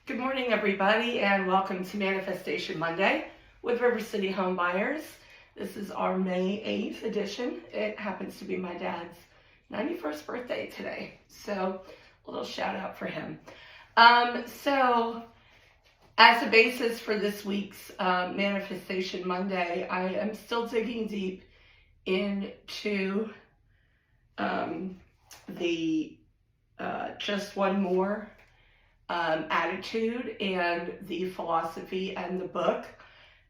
Good morning, everybody, and welcome to Manifestation Monday with River City Home Buyers. This is our May 8th edition. It happens to be my dad's 91st birthday today, so a little shout out for him. So, as a basis for this week's Manifestation Monday, I am still digging deep into the Just One More attitude and the philosophy and the book,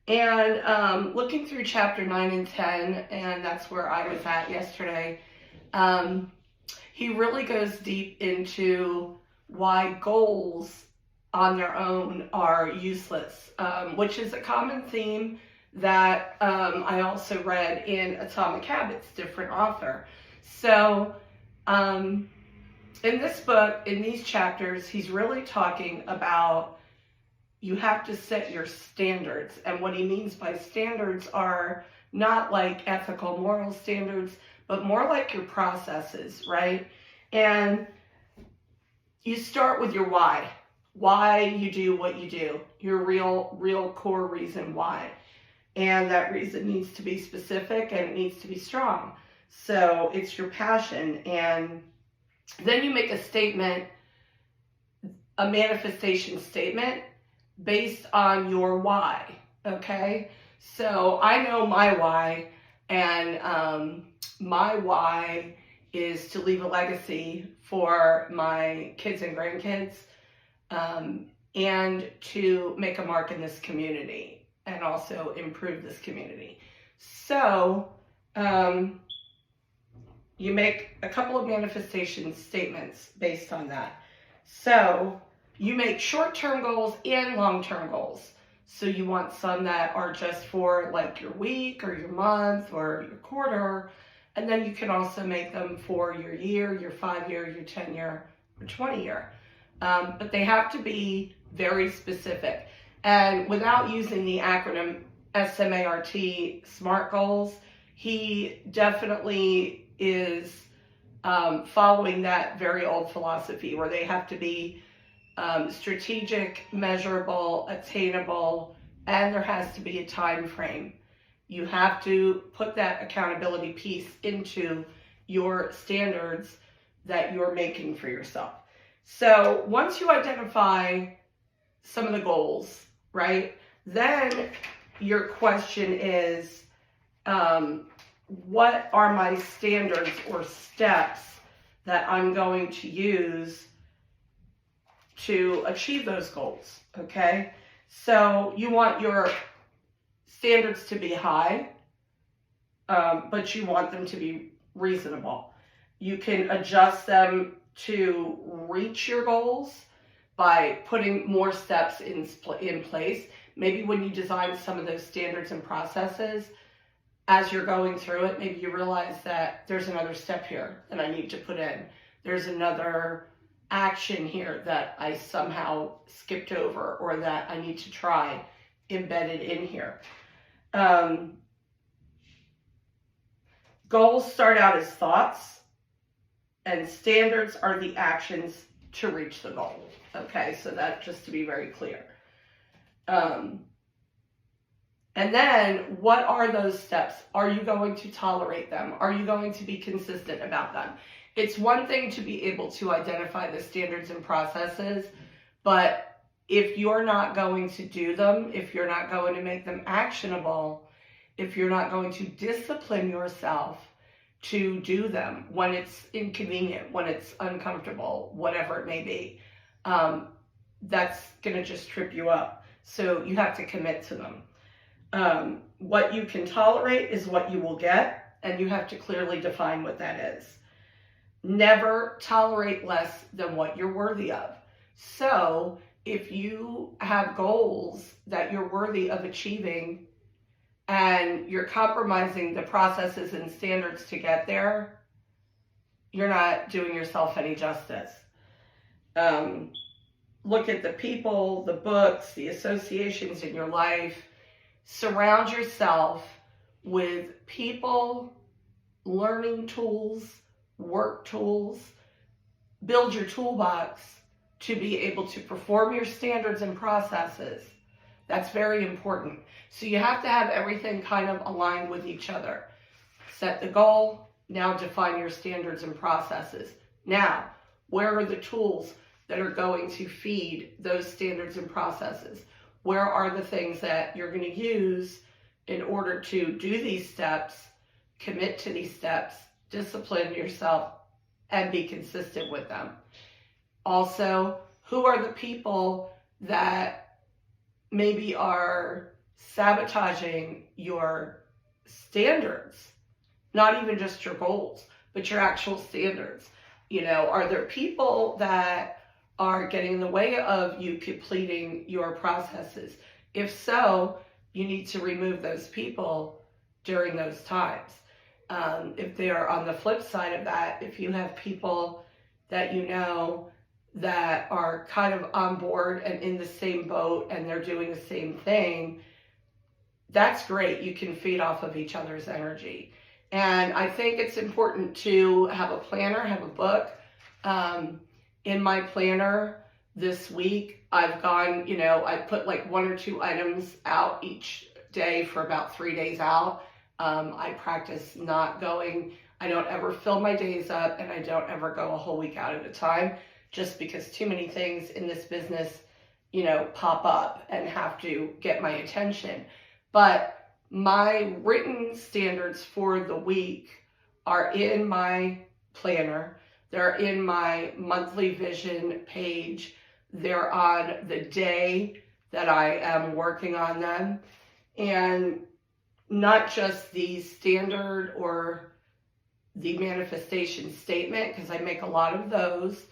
and looking through chapter 9 and 10, and that's where I was at yesterday. He really goes deep into why goals on their own are useless, which is a common theme that I also read in Atomic Habits, different author. So in this book, in these chapters, he's really talking about you have to set your standards. And what he means by standards are not like ethical, moral standards, but more like your processes, right? And you start with your why you do what you do, your real core reason why. And that reason needs to be specific and it needs to be strong. So it's your passion, and then you make a statement, a manifestation statement based on your why, okay? So I know my why, and my why is to leave a legacy for my kids and grandkids, and to make a mark in this community and also improve this community. So, you make a couple of manifestation statements based on that. So you make short-term goals and long-term goals. So you want some that are just for like your week or your month or your quarter. And then you can also make them for your year, your 5-year, your 10-year, or 20-year. But they have to be very specific. And without using the acronym SMART, SMART goals, he definitely is following that very old philosophy where they have to be strategic, measurable, attainable, and there has to be a time frame. You have to put that accountability piece into your standards that you're making for yourself. So once you identify some of the goals, right, then your question is, what are my standards or steps that I'm going to use to achieve those goals, okay? So you want your standards to be high, but you want them to be reasonable. You can adjust them to reach your goals by putting more steps in place. Maybe when you design some of those standards and processes, as you're going through it, maybe you realize that there's another step here that I need to put in. There's another action here that I somehow skipped over or that I need to try embedded in here. Goals start out as thoughts, and standards are the actions to reach the goal. Okay, so that just to be very clear. And then, what are those steps? Are you going to tolerate them? Are you going to be consistent about them? It's one thing to be able to identify the standards and processes, but if you're not going to do them, if you're not going to make them actionable, if you're not going to discipline yourself to do them when it's inconvenient, when it's uncomfortable, whatever it may be, that's going to just trip you up. So you have to commit to them. What you can tolerate is what you will get, and you have to clearly define what that is. Never tolerate less than what you're worthy of. So if you have goals that you're worthy of achieving and you're compromising the processes and standards to get there, you're not doing yourself any justice. Look at the people, the books, the associations in your life. Surround yourself with people, learning tools, work tools. Build your toolbox to be able to perform your standards and processes. That's very important. So you have to have everything kind of aligned with each other. Set the goal, now define your standards and processes. Now, where are the tools that are going to feed those standards and processes? Where are the things that you're going to use in order to do these steps, commit to these steps, discipline yourself, and be consistent with them? Also, who are the people that maybe are sabotaging your standards? Not even just your goals, but your actual standards. Are there people that are getting in the way of you completing your processes? If so, you need to remove those people during those times. If they are on the flip side of that, if you have people that that are kind of on board and in the same boat and they're doing the same thing, that's great. You can feed off of each other's energy. And I think it's important to have a planner, have a book. In my planner this week, I've gone, I put like 1 or 2 items out each day for about 3 days out. I practice not going, I don't ever fill my days up, and I don't ever go a whole week out at a time, just because too many things in this business, pop up and have to get my attention. But my written standards for the week are in my planner. They're in my monthly vision page. They're on the day that I am working on them. And not just the standard or the manifestation statement, because I make a lot of those,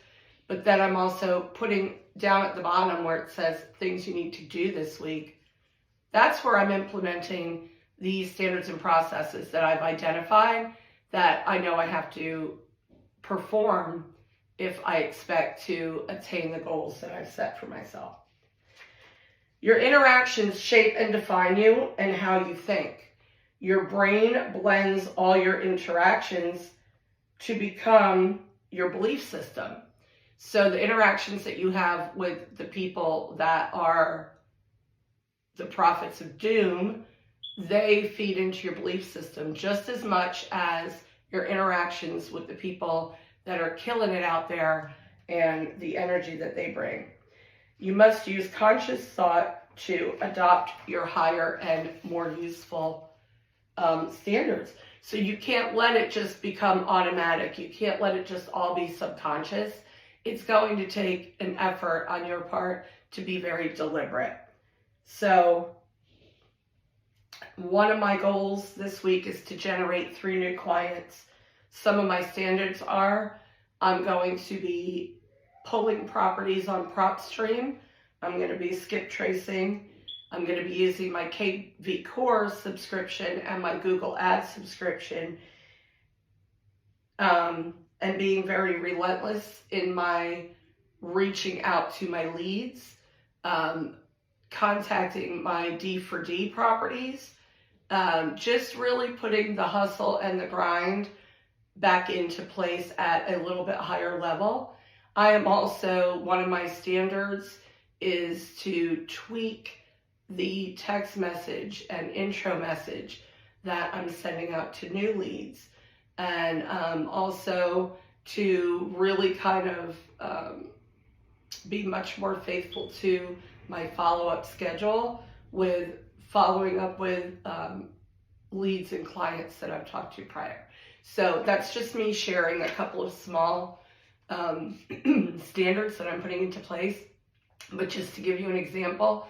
but then I'm also putting down at the bottom where it says things you need to do this week. That's where I'm implementing these standards and processes that I've identified that I know I have to perform if I expect to attain the goals that I've set for myself. Your interactions shape and define you and how you think. Your brain blends all your interactions to become your belief system. So the interactions that you have with the people that are the prophets of doom, they feed into your belief system just as much as your interactions with the people that are killing it out there and the energy that they bring. You must use conscious thought to adopt your higher and more useful standards. So you can't let it just become automatic. You can't let it just all be subconscious. It's going to take an effort on your part to be very deliberate. So one of my goals this week is to generate 3 new clients. Some of my standards are, I'm going to be pulling properties on PropStream. I'm going to be skip tracing. I'm going to be using my KV Core subscription and my Google Ads subscription, and being very relentless in my reaching out to my leads, contacting my D4D properties, just really putting the hustle and the grind back into place at a little bit higher level. I am also, one of my standards is to tweak the text message and intro message that I'm sending out to new leads, and also to really kind of be much more faithful to my follow-up schedule with following up with leads and clients that I've talked to prior. So that's just me sharing a couple of small standards that I'm putting into place. But just to give you an example,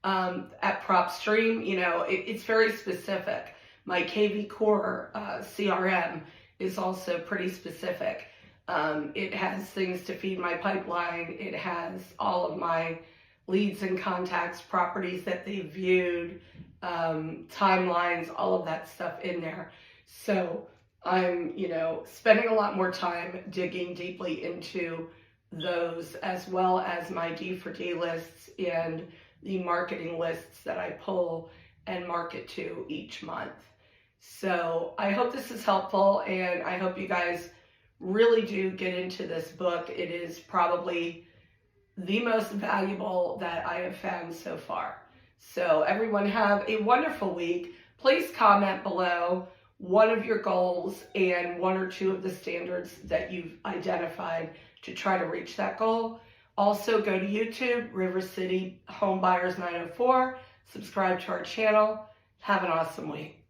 at PropStream, it's very specific. My KV Core CRM is also pretty specific. It has things to feed my pipeline. It has all of my leads and contacts, properties that they viewed, timelines, all of that stuff in there. So I'm, spending a lot more time digging deeply into those, as well as my D4D lists and the marketing lists that I pull and market to each month. So I hope this is helpful, and I hope you guys really do get into this book. It is probably the most valuable that I have found so far. So everyone have a wonderful week. Please comment below one of your goals and one or two of the standards that you've identified to try to reach that goal. Also go to YouTube, River City Homebuyers 904, subscribe to our channel. Have an awesome week.